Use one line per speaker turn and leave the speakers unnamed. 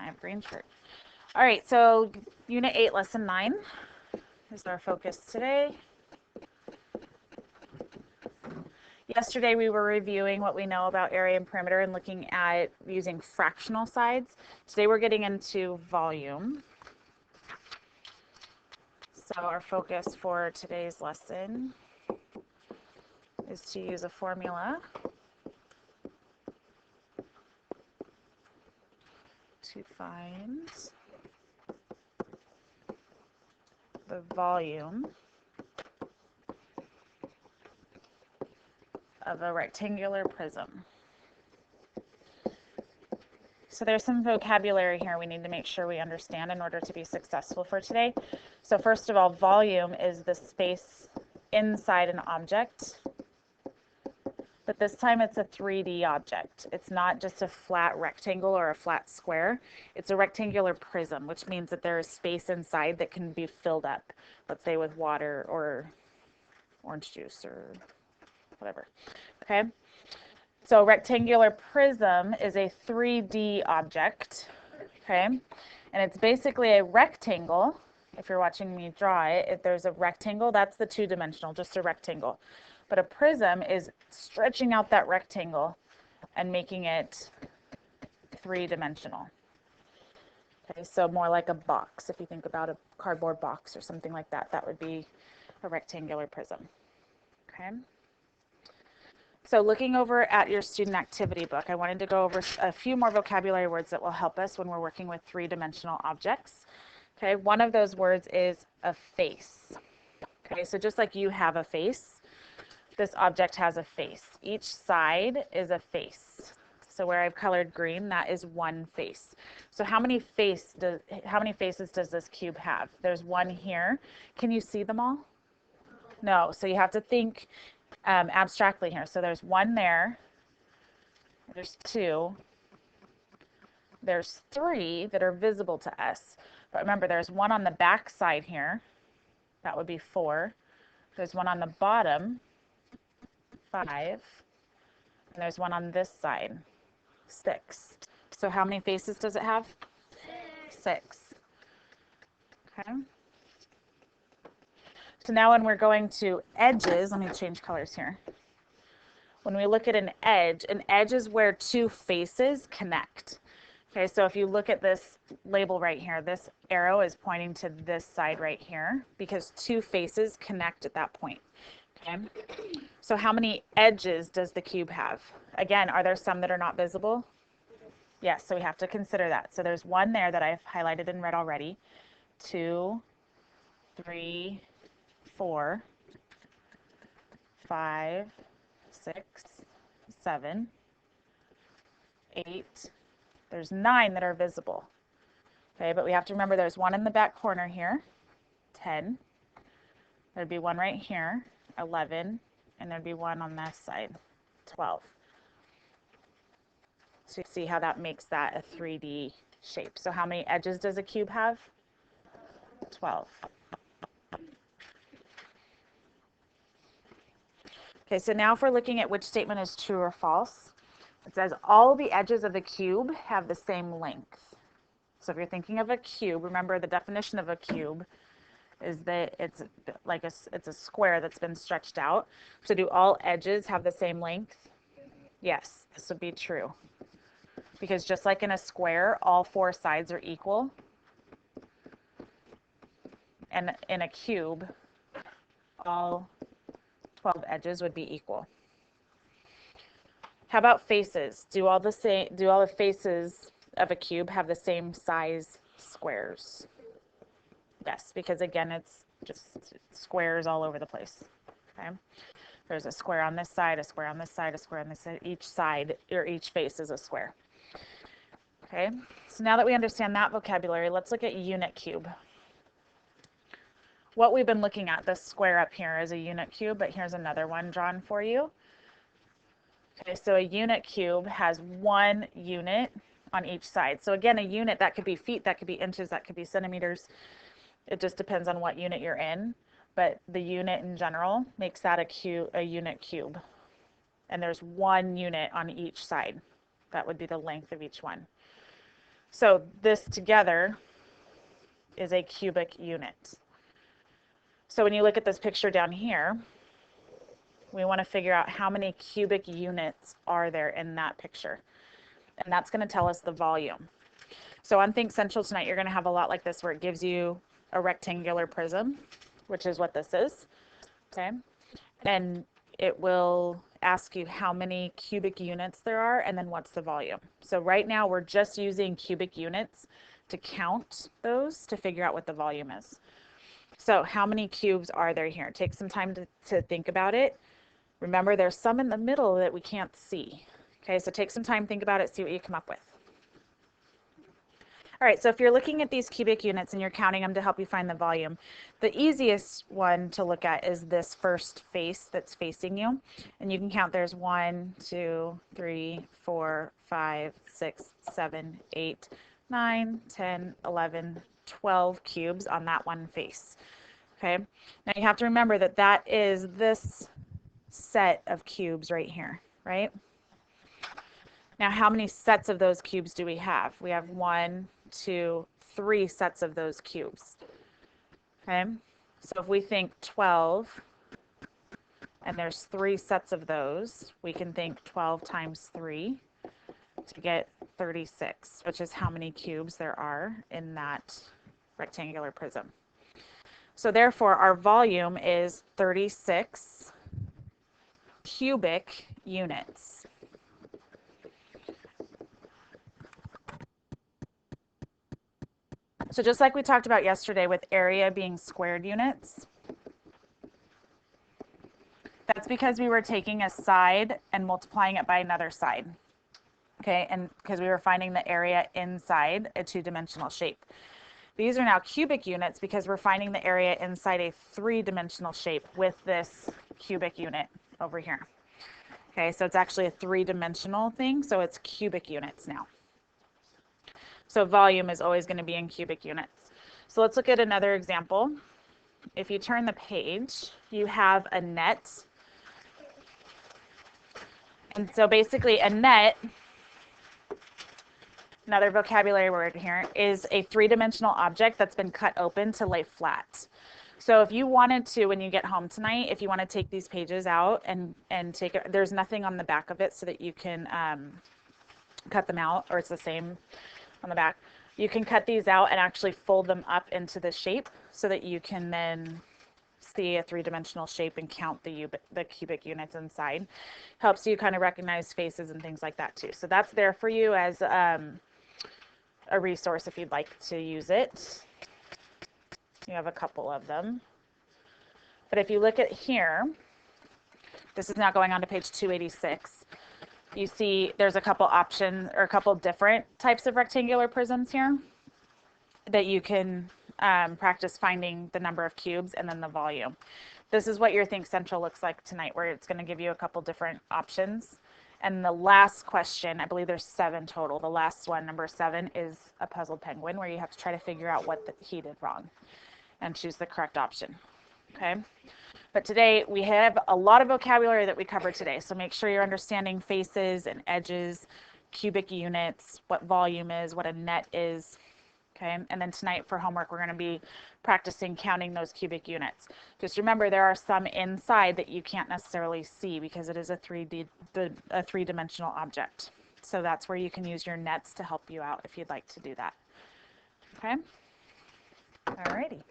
have green shirt. All right, so Unit 8, Lesson 9 is our focus today. Yesterday we were reviewing what we know about area and perimeter and looking at using fractional sides. Today we're getting into volume. So our focus for today's lesson is to use a formula to find the volume of a rectangular prism. So there's some vocabulary here we need to make sure we understand in order to be successful for today. So first of all, volume is the space inside an object, but this time it's a 3D object. It's not just a flat rectangle or a flat square. It's a rectangular prism, which means that there is space inside that can be filled up, let's say with water or orange juice or whatever. Okay? So rectangular prism is a 3D object, okay? And it's basically a rectangle. If you're watching me draw it, if there's a rectangle, that's the two-dimensional, just a rectangle. But a prism is stretching out that rectangle and making it three-dimensional. Okay, so more like a box. If you think about a cardboard box or something like that, that would be a rectangular prism, okay? So looking over at your student activity book, I wanted to go over a few more vocabulary words that will help us when we're working with three-dimensional objects. Okay, one of those words is a face. Okay, so just like you have a face, this object has a face. Each side is a face. So where I've colored green, that is one face. So how many faces does this cube have? There's one here. Can you see them all? No, so you have to think abstractly here. So there's one there, there's two, there's three that are visible to us. But remember, there's one on the back side here, that would be four. There's one on the bottom, 5, and there's one on this side, 6. So how many faces does it have? 6. Okay. So now when we're going to edges, let me change colors here. When we look at an edge is where two faces connect. Okay, so if you look at this label right here, this arrow is pointing to this side right here because two faces connect at that point. Okay, so how many edges does the cube have? Again, are there some that are not visible? Yes, so we have to consider that. So there's one there that I've highlighted in red already. 2, 3, 4, 5, 6, 7, 8. There's 9 that are visible. Okay, but we have to remember there's one in the back corner here, 10. There'd be one right here, 11, and there'd be one on this side, 12. So you see how that makes that a 3D shape. So how many edges does a cube have? 12. Okay, so now if we're looking at which statement is true or false, it says all the edges of the cube have the same length. So if you're thinking of a cube, remember the definition of a cube is that it's like it's a square that's been stretched out. So do all edges have the same length? Yes, this would be true. Because just like in a square, all 4 sides are equal. And in a cube, all 12 edges would be equal. How about faces? Do all the faces of a cube have the same size squares? Yes, because again, it's just squares all over the place. Okay? There's a square on this side, a square on this side, a square on this side. Each side or each face is a square. Okay? So now that we understand that vocabulary, let's look at unit cube. What we've been looking at, this square up here, is a unit cube, but here's another one drawn for you. Okay, so a unit cube has one unit on each side. So again, a unit, that could be feet, that could be inches, that could be centimeters. It just depends on what unit you're in. But the unit in general makes that a unit cube. And there's one unit on each side. That would be the length of each one. So this together is a cubic unit. So when you look at this picture down here, we want to figure out how many cubic units are there in that picture. And that's going to tell us the volume. So on Think Central tonight, you're going to have a lot like this where it gives you a rectangular prism, which is what this is, okay? And it will ask you how many cubic units there are and then what's the volume. So right now we're just using cubic units to count those to figure out what the volume is. So how many cubes are there here? Take some time to think about it. Remember, there's some in the middle that we can't see. Okay, so take some time, think about it, see what you come up with. All right, so if you're looking at these cubic units and you're counting them to help you find the volume, the easiest one to look at is this first face that's facing you. And you can count there's 1, 2, 3, 4, 5, 6, 7, 8, 9, 10, 11, 12 cubes on that one face. Okay, now you have to remember that that is this set of cubes right here, right? Now, how many sets of those cubes do we have? We have 1, 2, 3 sets of those cubes. Okay, so if we think 12, and there's 3 sets of those, we can think 12 times 3 to get 36, which is how many cubes there are in that rectangular prism. So therefore, our volume is 36 cubic units. So just like we talked about yesterday with area being squared units, that's because we were taking a side and multiplying it by another side. Okay, and because we were finding the area inside a two-dimensional shape. These are now cubic units because we're finding the area inside a three-dimensional shape with this cubic unit over here. Okay, so it's actually a three-dimensional thing, so it's cubic units now. So volume is always going to be in cubic units. So let's look at another example. If you turn the page, you have a net. And so basically a net, another vocabulary word here, is a three-dimensional object that's been cut open to lay flat. So if you wanted to, when you get home tonight, if you want to take these pages out and take it, there's nothing on the back of it so that you can cut them out, or it's the same on the back. You can cut these out and actually fold them up into the shape so that you can then see a three-dimensional shape and count the cubic units inside. Helps you kind of recognize faces and things like that too. So that's there for you as a resource if you'd like to use it. You have a couple of them. But if you look at here, this is now going on to page 286. You see there's a couple options or a couple different types of rectangular prisms here that you can practice finding the number of cubes and then the volume. This is what your Think Central looks like tonight, where it's going to give you a couple different options. And the last question, I believe there's 7 total. The last one, number 7, is a puzzled penguin, where you have to try to figure out what he did wrong and choose the correct option. Okay? But today we have a lot of vocabulary that we covered today. So make sure you're understanding faces and edges, cubic units, what volume is, what a net is. Okay, and then tonight for homework, we're going to be practicing counting those cubic units. Just remember, there are some inside that you can't necessarily see because it is a three-dimensional object. So that's where you can use your nets to help you out if you'd like to do that. Okay, all righty.